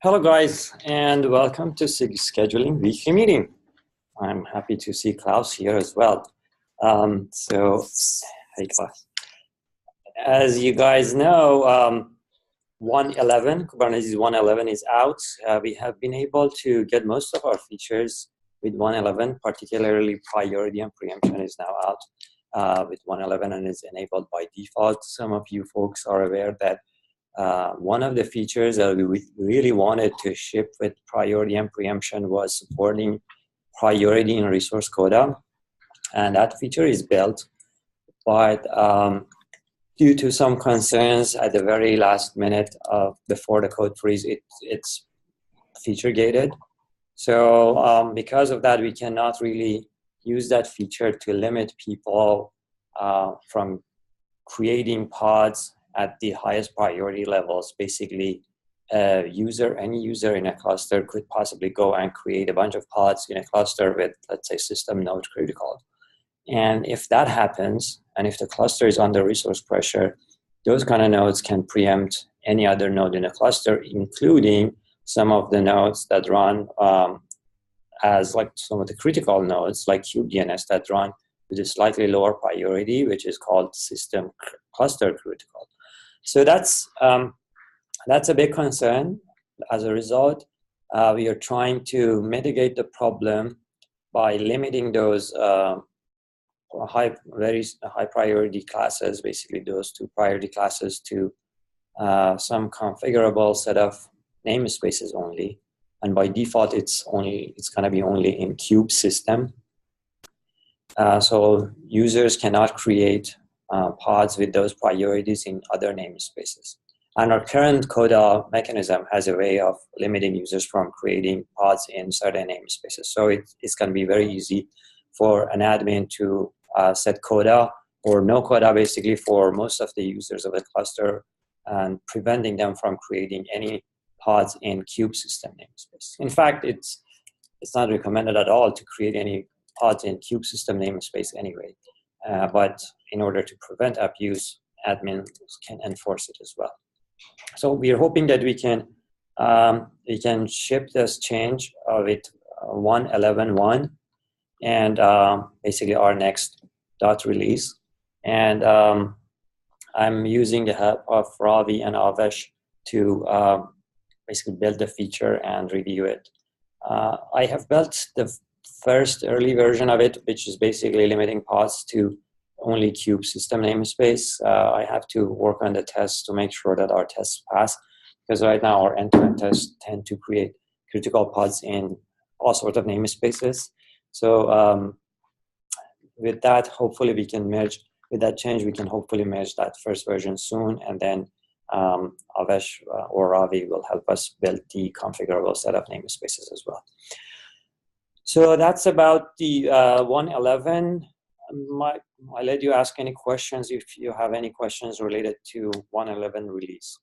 Hello guys, and welcome to SIG Scheduling Weekly Meeting. I'm happy to see Klaus here as well. Hey Klaus. As you guys know, 1.11, Kubernetes 1.11 is out. We have been able to get most of our features with 1.11, particularly priority and preemption is now out with 1.11 and is enabled by default. Some of you folks are aware that one of the features that we really wanted to ship with priority and preemption was supporting priority in resource coda, and that feature is built, but due to some concerns at the very last minute before the code freeze, it's feature gated. So because of that, we cannot really use that feature to limit people from creating pods at the highest priority levels. Basically, any user in a cluster could possibly go and create a bunch of pods in a cluster with, let's say, system node critical. And if that happens, and if the cluster is under resource pressure, those kind of nodes can preempt any other node in a cluster, including some of the nodes that run as like some of the critical nodes, like kubedns that run with a slightly lower priority, which is called system cluster critical. So that's a big concern. As a result, we are trying to mitigate the problem by limiting those very high priority classes, basically those two priority classes, to some configurable set of namespaces only. And by default, it's going to be only in kube system. So users cannot create pods with those priorities in other namespaces. And our current CODA mechanism has a way of limiting users from creating pods in certain namespaces. So it's going to be very easy for an admin to set CODA or no CODA basically for most of the users of the cluster and preventing them from creating any pods in kube system namespace. In fact, it's not recommended at all to create any pods in kube system namespace anyway. But in order to prevent abuse, admins can enforce it as well. So we are hoping that we can ship this change with 1.11.1 and basically our next dot release. And I'm using the help of Ravi and Avesh to basically build the feature and review it. I have built the first early version of it, which is basically limiting pods to only kube system namespace. I have to work on the tests to make sure that our tests pass, because right now our end-to-end tests tend to create critical pods in all sorts of namespaces. So with that, hopefully we can merge, with that change, we can hopefully merge that first version soon, and then Avesh or Ravi will help us build the configurable set of namespaces as well. So that's about the 1.11. I'll let you ask any questions if you have any questions related to 1.11 release.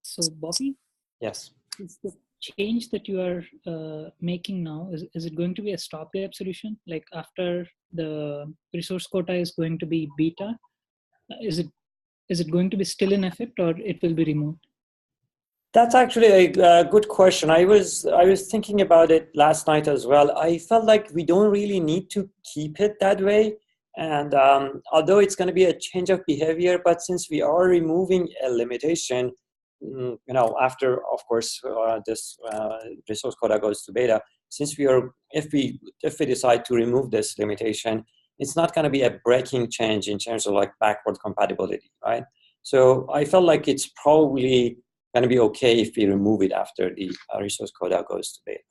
So Bobby? Yes. Is the change that you are making now, is it going to be a stopgap solution? Like after the resource quota is going to be beta, is it going to be still in effect or it will be removed? That's actually a good question. I was thinking about it last night as well. I felt like we don't really need to keep it that way. And although it's going to be a change of behavior, but since we are removing a limitation, after, of course, this resource quota goes to beta, since if we decide to remove this limitation, it's not going to be a breaking change in terms of like backward compatibility, right? So I felt like it's probably going to be okay if we remove it after the resource quota goes to beta.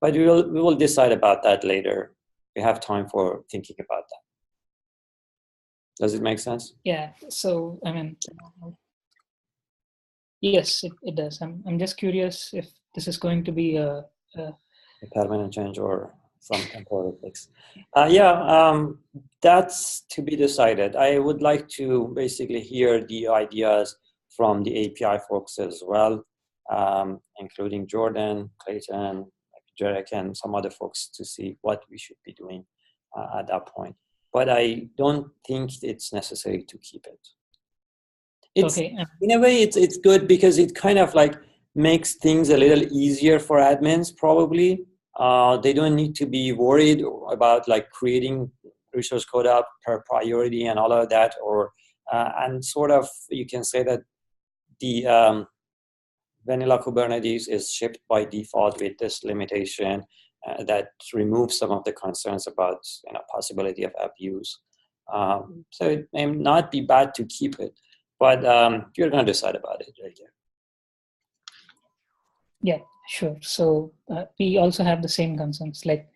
But we will decide about that later. We have time for thinking about that. Does it make sense? Yeah. So I mean, yes, it does. I'm just curious if this is going to be a permanent change or some temporary fix. That's to be decided. I would like to basically hear the ideas from the API folks as well, including Jordan, Clayton, Jarek, and some other folks to see what we should be doing at that point. But I don't think it's necessary to keep it. It's Okay. in a way it's good because it kind of like makes things a little easier for admins probably. They don't need to be worried about like creating resource code up per priority and all of that, or and sort of you can say that the vanilla Kubernetes is shipped by default with this limitation that removes some of the concerns about possibility of abuse. So it may not be bad to keep it, but you're going to decide about it right here. Yeah, sure. So we also have the same concerns, like,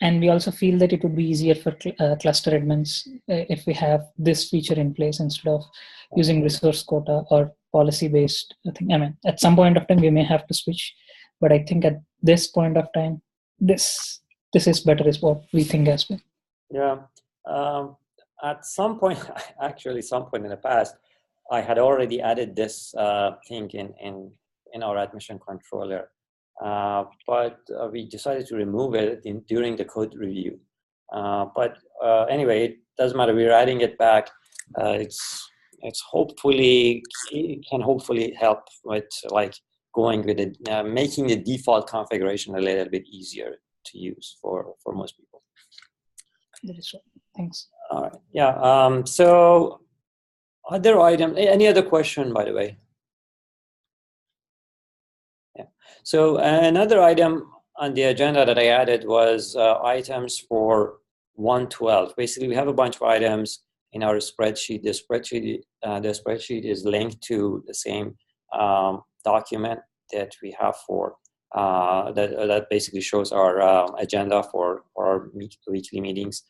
and we also feel that it would be easier for cluster admins if we have this feature in place instead of using resource quota or policy-based thing. I mean, at some point of time we may have to switch, but I think at this point of time, this is better, is what we think as well. Yeah. At some point, actually, some point in the past, I had already added this thing in our admission controller, but we decided to remove it during the code review. But anyway, it doesn't matter. We're adding it back. It's hopefully, it can hopefully help with like going with it, making the default configuration a little bit easier to use for most people. That is right. Thanks. All right. Yeah. So other item, any other question, by the way? Yeah. So another item on the agenda that I added was items for 112. Basically, we have a bunch of items in our spreadsheet. The spreadsheet is linked to the same document that we have for that basically shows our agenda for our weekly meetings.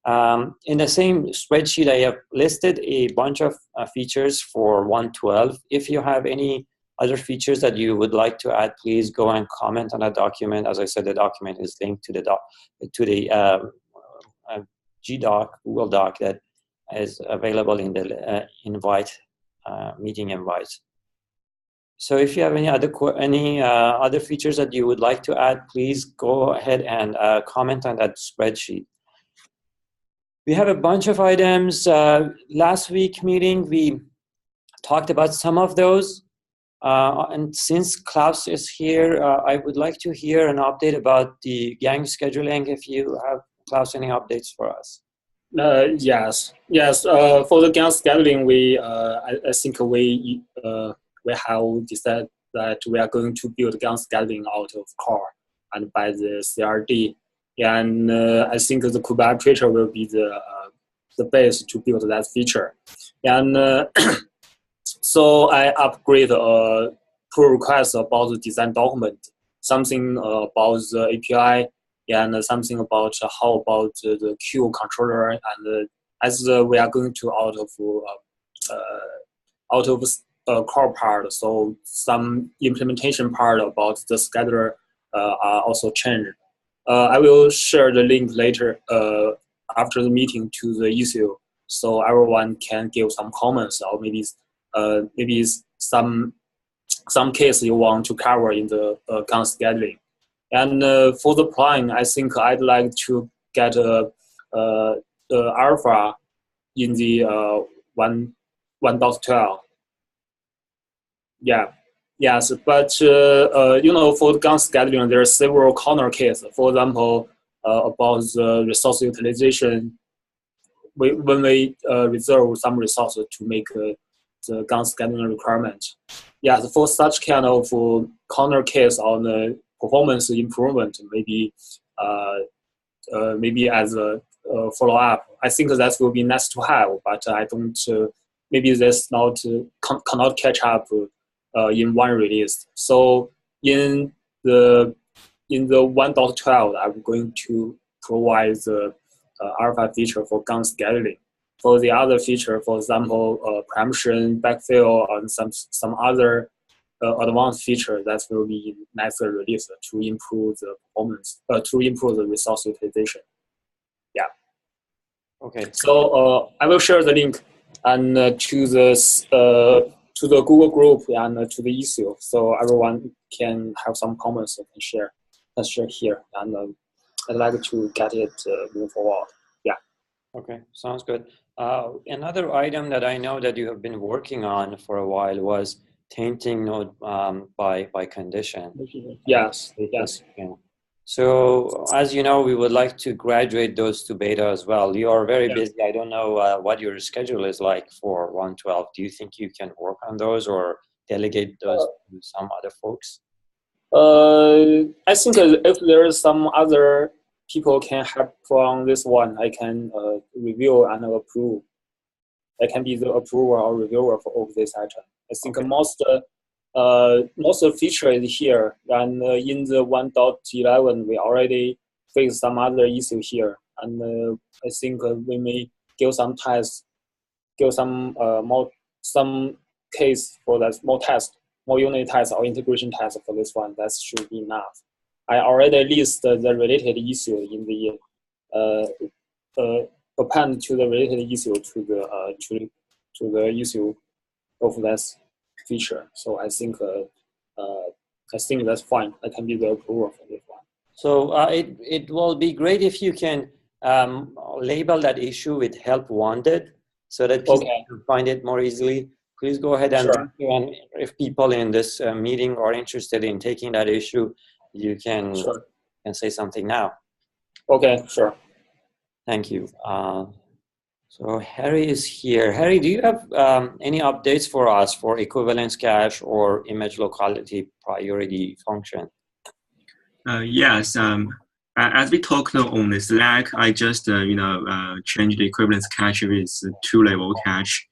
In the same spreadsheet, I have listed a bunch of features for 112. If you have any other features that you would like to add, please go and comment on that document. As I said, the document is linked to the Google Doc that is available in the meeting invite. So if you have any other features that you would like to add, please go ahead and comment on that spreadsheet. We have a bunch of items. Last week meeting, we talked about some of those. And since Klaus is here, I would like to hear an update about the gang scheduling. If you have, Klaus, any updates for us? Yes. For the gang scheduling, I think we have decided that we are going to build gang scheduling out of core and by the CRD. And I think the Kubernetes will be the base to build that feature. And so I upgrade pull request about the design document, something about the API, and something about how about the queue controller. And as we are going to out of core part, so some implementation part about the scheduler are also changed. I will share the link later after the meeting to the issue, so everyone can give some comments or maybe some case you want to cover in the gang scheduling. And for the plan, I think I'd like to get the alpha in the 1.12. Yeah. Yes, but for the gang scheduling, there are several corner cases. For example, about the resource utilization, when we reserve some resources to make the gang scheduling requirement. Yeah, for such kind of corner case on the performance improvement, maybe as a follow up. I think that will be nice to have, but I don't. Maybe that's not cannot catch up in one release. So in the 1.12, I'm going to provide the alpha feature for gang scheduling. For the other feature, for example, preemption, backfill, and some other advanced feature that will be in next release to improve the performance, to improve the resource utilization. Yeah. Okay. So I will share the link and to the Google group and to the issue, so everyone can have some comments and share here. And I'd like to get it moving forward. Yeah. Okay, sounds good. Another item that I know that you have been working on for a while was tainting node by condition. Yes, yes. So as you know, we would like to graduate those to beta as well. You are very busy. I don't know what your schedule is like for 112. Do you think you can work on those or delegate those to some other folks? I think if there is some other people can help from this one, I can review and approve. I can be the approver or reviewer of this item. I think most feature is here, and in the 1.11 we already faced some other issue here, and I think we may give some tests, give some some case for that, more unit tests or integration tests for this one. That should be enough. I already list the related issue in the append to the related issue to the issue of this feature. So I think that's fine. I can be the approver for this one. So it will be great if you can label that issue with help wanted so that people can find it more easily. Please go ahead and and if people in this meeting are interested in taking that issue, you can say something now. Okay, sure. Thank you. So Harry is here. Harry, do you have any updates for us for equivalence cache or image locality priority function? Yes. As we talked on the Slack, I just changed the equivalence cache with two-level cache.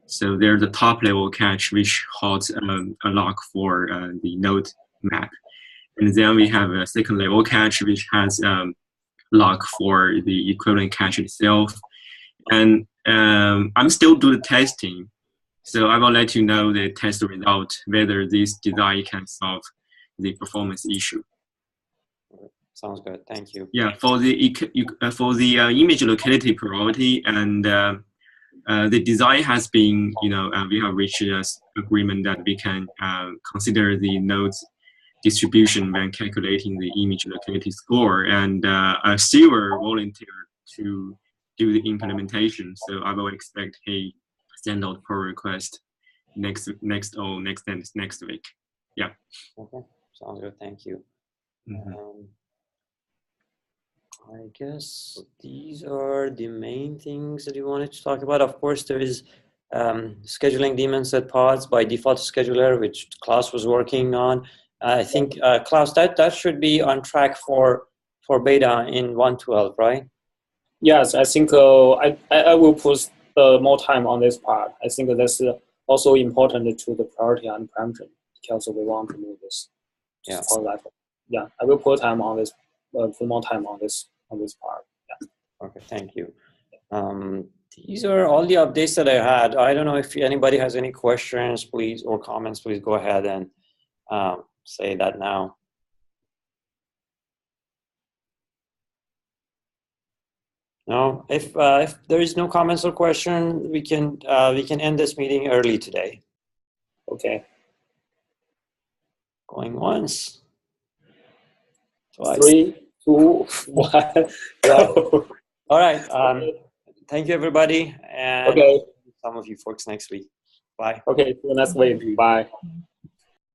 So there's a top-level cache which holds a lock for the node map, and then we have a second-level cache which has lock for the equivalent cache itself. And I'm still doing testing, so I will let you know the test result whether this design can solve the performance issue. Sounds good. Thank you. Yeah, for the image locality priority, and the design has been, we have reached an agreement that we can consider the nodes distribution when calculating the image locality score, and a Silver volunteered to do the implementation. So I will expect a standout pull request next week. Yeah. Okay. Sounds good. Thank you. Mm-hmm. I guess these are the main things that you wanted to talk about. Of course, there is scheduling daemon set pods by default scheduler, which Klaus was working on. I think Klaus, that should be on track for beta in 112, right? Yes, I think I will put more time on this part. I think that's also important to the priority and parameter because we want to move this to support level. Yeah, I will put time on this. Put more time on this part. Yeah. Okay, thank you. These are all the updates that I had. I don't know if anybody has any questions, please, or comments. Please go ahead and say that now. No, if there is no comments or question, we can end this meeting early today. Okay. Going once. Twice. 3, 2, 1. Go. All right. Thank you, everybody, and some of you folks next week. Bye. Okay. See you next week. Bye.